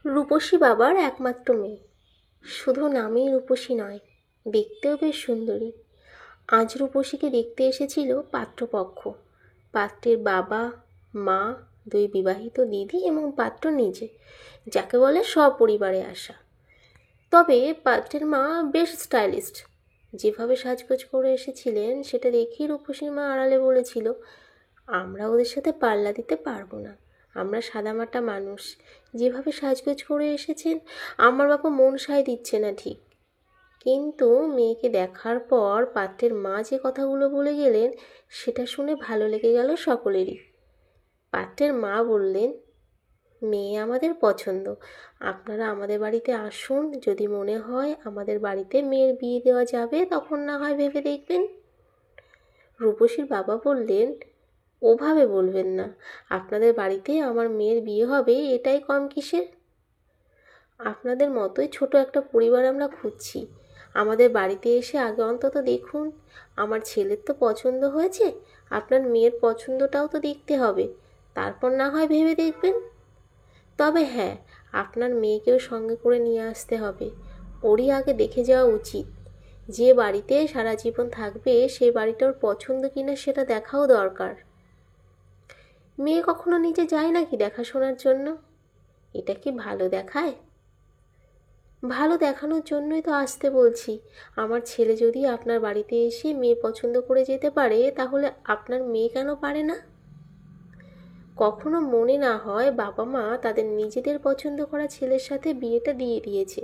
রূপসী বাবার একমাত্র মেয়ে, শুধু নামেই রূপসী নয়, দেখতেও বেশ সুন্দরী। আজ রূপসীকে দেখতে এসেছিল পাত্রপক্ষ। পাত্রের বাবা, মা, দুই বিবাহিত দিদি এবং পাত্র নিজে, যাকে বলে সপরিবারে আসা। তবে পাত্রের মা বেশ স্টাইলিস্ট। যেভাবে সাজগোজ করে এসেছিলেন সেটা দেখেই রূপসীর মা আড়ালে বলেছিল, আমরা ওদের সাথে পাল্লা দিতে পারবো না, আমরা সাদামাটা মানুষ। যেভাবে সাজগোজ করে এসেছেন আমার বাবা মন সায় দিচ্ছে না ঠিক। কিন্তু মেয়েকে দেখার পর পাত্রের মা যে কথাগুলো বলে গেলেন সেটা শুনে ভালো লেগে গেল সকলেরই। পাত্রের মা বললেন, মেয়ে আমাদের পছন্দ, আপনারা আমাদের বাড়িতে আসুন, যদি মনে হয় আমাদের বাড়িতে মেয়ের বিয়ে দেওয়া যাবে তখন না হয় ভেবে দেখবেন। রূপসীর বাবা বললেন, ওভাবে বলবেন না, আপনাদের বাড়িতে আমার মেয়ের বিয়ে হবে এটাই কম কিসের? আপনাদের মতোই ছোট একটা পরিবার আমরা খুঁজছি। আমাদের বাড়িতে এসে আগে অন্তত দেখুন, আমার ছেলের তো পছন্দ হয়েছে, আপনার মেয়ের পছন্দটাও তো দেখতে হবে, তারপর না হয় ভেবে দেখবেন। তবে হ্যাঁ, আপনার মেয়েকেও সঙ্গে করে নিয়ে আসতে হবে, ওরই আগে দেখে যাওয়া উচিত। যে বাড়িতে সারা জীবন থাকবে সেই বাড়িটা ওর পছন্দ কিনা সেটা দেখাও দরকার। মেয়ে কখনো নিজে যায় নাকি দেখাশোনার জন্য? এটা কি ভালো দেখায়? ভালো দেখানোর জন্যই তো আসতে বলছি। আমার ছেলে যদি আপনার বাড়িতে এসে মেয়ে পছন্দ করে যেতে পারে তাহলে আপনার মেয়ে কেন পারে না? কখনো মনে না হয় বাবা মা তাদের নিজেদের পছন্দ করা ছেলের সাথে বিয়েটা দিয়ে দিয়েছে।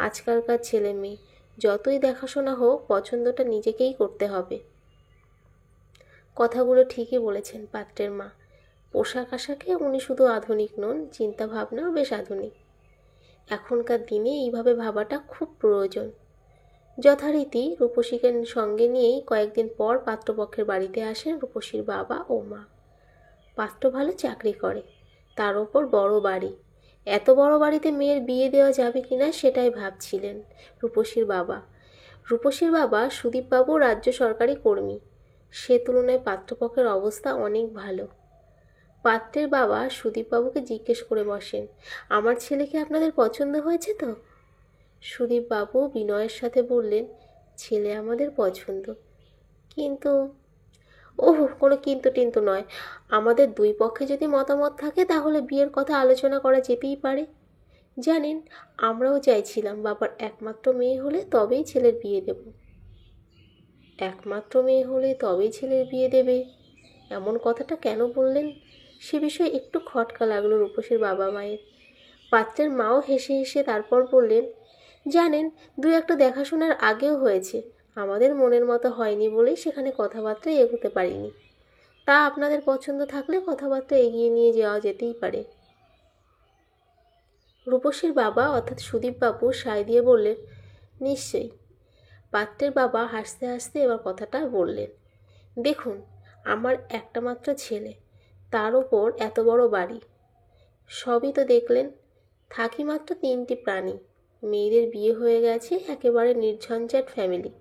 আজকালকার ছেলে মেয়ে যতই দেখাশোনা হোক, পছন্দটা নিজেকেই করতে হবে। কথাগুলো ঠিকই বলেছেন পাত্রের মা। পোশাক আশাকে উনি শুধু আধুনিক নন, চিন্তা ভাবনাও বেশ আধুনিক। এখনকার দিনে এইভাবে ভাবাটা খুব প্রয়োজন। যথারীতি রূপসীকে সঙ্গে নিয়েই কয়েকদিন পর পাত্রপক্ষের বাড়িতে আসেন রূপসীর বাবা ও মা। পাত্র ভালো চাকরি করে, তার ওপর বড় বাড়ি। এত বড় বাড়িতে মেয়ের বিয়ে দেওয়া যাবে কিনা সেটাই ভাবছিলেন রূপসীর বাবা। রূপসীর বাবা সুদীপবাবু রাজ্য সরকারি কর্মী, সে তুলনায় পাত্রপক্ষের অবস্থা অনেক ভালো। পাত্রের বাবা সুদীপবাবুকে জিজ্ঞেস করে বসেন, আমার ছেলেকে আপনাদের পছন্দ হয়েছে তো? সুদীপবাবু বিনয়ের সাথে বললেন, ছেলে আমাদের পছন্দ, কিন্তু ওহ, কোনো কিন্তু টিন্তু নয়, আমাদের দুই পক্ষে যদি মতামত থাকে তাহলে বিয়ের কথা আলোচনা করা যেতেই পারে। জানেন, আমরাও চাইছিলাম বাবার একমাত্র মেয়ে হলে তবেই ছেলের বিয়ে দেব। একমাত্র মেয়ে হলে তবেই ছেলের বিয়ে দেবে, এমন কথাটা কেন বললেন? সে বিষয়ে একটু খটকা লাগলো রূপসীর বাবা মায়ের। পাত্রের মাও হেসে হেসে তারপর বললেন, জানেন, দু একটা দেখাশোনার আগেও হয়েছে, আমাদের মনের মতো হয়নি বলেই সেখানে কথাবার্তা এগোতে পারিনি। তা আপনাদের পছন্দ থাকলে কথাবার্তা এগিয়ে নিয়ে যাওয়া যেতেই পারে। রূপসীর বাবা অর্থাৎ সুদীপবাবু সায় দিয়ে বললেন, নিশ্চয়ই। পাত্রের বাবা হাসতে হাসতে এবার কথাটা বললেন, দেখুন, আমার একটা মাত্র ছেলে, তার ওপর এত বড় বাড়ি, সবই তো দেখলেন। থাকি মাত্র 3টি প্রাণী, মেয়েদের বিয়ে হয়ে গেছে, একেবারে নির্ঝঞ্ঝাট ফ্যামিলি।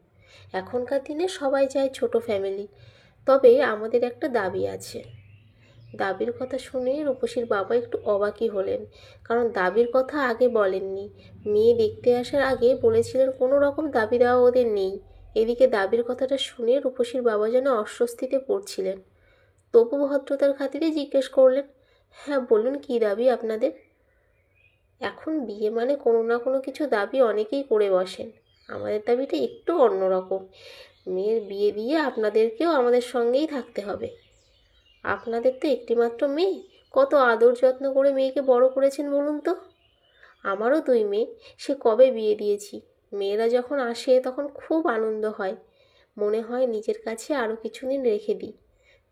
এখনকার দিনে সবাই চায় ছোট ফ্যামিলি। তবে আমাদের একটা দাবি আছে। দাবির কথা শুনে রূপসীর বাবা একটু অবাকই হলেন, কারণ দাবির কথা আগে বলেননি। মেয়ে দেখতে আসার আগে বলেছিলেন কোনো রকম দাবি দেওয়া ওদের নেই। এদিকে দাবির কথাটা শুনে রূপসীর বাবা যেন অস্বস্তিতে পড়ছিলেন। তবু ভদ্রতার খাতিরে জিজ্ঞেস করলেন, হ্যাঁ বলুন, কী দাবি আপনাদের? এখন বিয়ে মানে কোনো না কোনো কিছু দাবি অনেকেই করে বসেন, আমাদের দাবিটা একটু অন্যরকম। মেয়ের বিয়ে দিয়ে আপনাদেরকেও আমাদের সঙ্গেই থাকতে হবে। আপনাদের তো একটিমাত্র মেয়ে, কত আদর যত্ন করে মেয়েকে বড় করেছেন বলুন তো। আমারও 2 মেয়ে, সে কবে বিয়ে দিয়েছি। মেয়েরা যখন আসে তখন খুব আনন্দ হয়, মনে হয় নিজের কাছে আরও কিছুদিন রেখে দিই।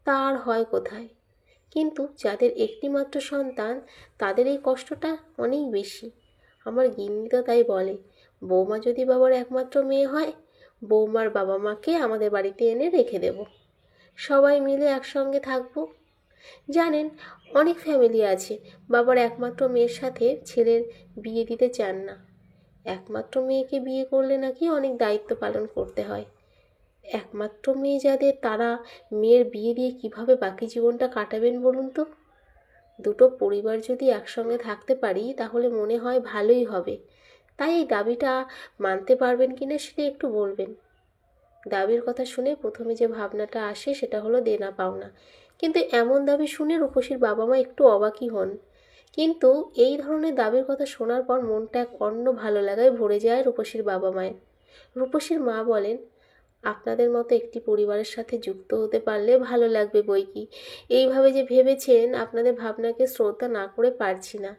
তা আর হয় কোথায়? কিন্তু যাদের একটিমাত্র সন্তান তাদের এই কষ্টটা অনেক বেশি। আমার গিন্নি তো তাই বলে, বৌমা যদি বাবার একমাত্র মেয়ে হয়, বৌমার বাবা মাকে আমাদের বাড়িতে এনে রেখে দেব, সবাই মিলে একসঙ্গে থাকবো। জানেন, অনেক ফ্যামিলি আছে বাবার একমাত্র মেয়ের সাথে ছেলের বিয়ে দিতে চান না। একমাত্র মেয়েকে বিয়ে করলে নাকি অনেক দায়িত্ব পালন করতে হয়। একমাত্র মেয়ে যাদের, তারা মেয়ের বিয়ে দিয়ে কিভাবে বাকি জীবনটা কাটাবেন বলুন তো? দুটো পরিবার যদি একসঙ্গে থাকতে পারি তাহলে মনে হয় ভালোই হবে। তাই এই দাবিটা মানতে পারবেন কিনা সেটা একটু বলবেন। দাবির কথা শুনে প্রথমে যে ভাবনাটা আসে সেটা হলো দেনা পাওনা, কিন্তু এমন দাবি শুনে রূপসীর বাবা মা একটু অবাকই হন। কিন্তু এই ধরনের দাবির কথা শোনার পর মনটা এক অন্য ভালো লাগায় ভরে যায় রূপসীর বাবা মায়ের। রূপসীর মা বলেন, আপনাদের মতো একটি পরিবারের সাথে যুক্ত হতে পারলে ভালো লাগবে বই কি। এইভাবে যে ভেবেছেন আপনাদের ভাবনাকে শ্রদ্ধা না করে পারছি না।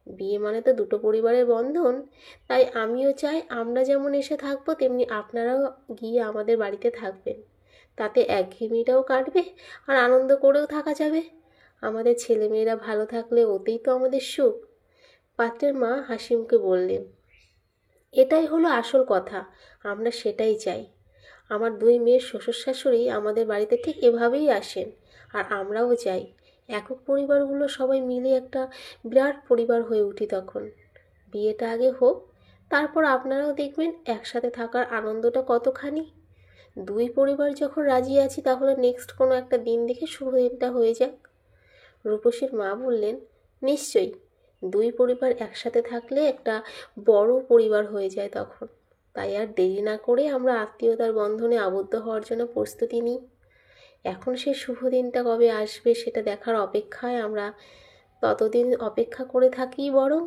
বিয়ে মানে তো দুটো পরিবারের বন্ধন, তাই আমিও চাই আমরা যেমন এসে থাকবো তেমনি আপনারাও গিয়ে আমাদের বাড়িতে থাকবেন। তাতে একঘেয়েমিটাও কাটবে আর আনন্দ করেও থাকা যাবে। আমাদের ছেলেমেয়েরা ভালো থাকলে ওতেই তো আমাদের সুখ। পাত্রের মা হাসি মুখে বললেন, এটাই হলো আসল কথা, আমরা সেটাই চাই। আমার দুই মেয়ের শ্বশুর শাশুড়ি আমাদের বাড়িতে ঠিক এভাবেই আসেন, আর আমরাও চাই একক পরিবারগুলো সবাই মিলে একটা বিরাট পরিবার হয়ে উঠি তখন। বিয়েটা আগে হোক, তারপর আপনারাও দেখবেন একসাথে থাকার আনন্দটা কতখানি। দুই পরিবার যখন রাজি আছি তাহলে নেক্সট কোনো একটা দিন দেখে শুভ দিনটা হয়ে যাক। রূপসীর মা বললেন, নিশ্চয়ই, দুই পরিবার একসাথে থাকলে একটা বড় পরিবার হয়ে যায় তখন। তাই আর দেরি না করে আমরা আত্মীয়তার বন্ধনে আবদ্ধ হওয়ার জন্য প্রস্তুতি নিই। এখন সেই শুভ দিনটা কবে আসবে সেটা দেখার অপেক্ষায় আমরা ততদিন অপেক্ষা করে থাকি বরং।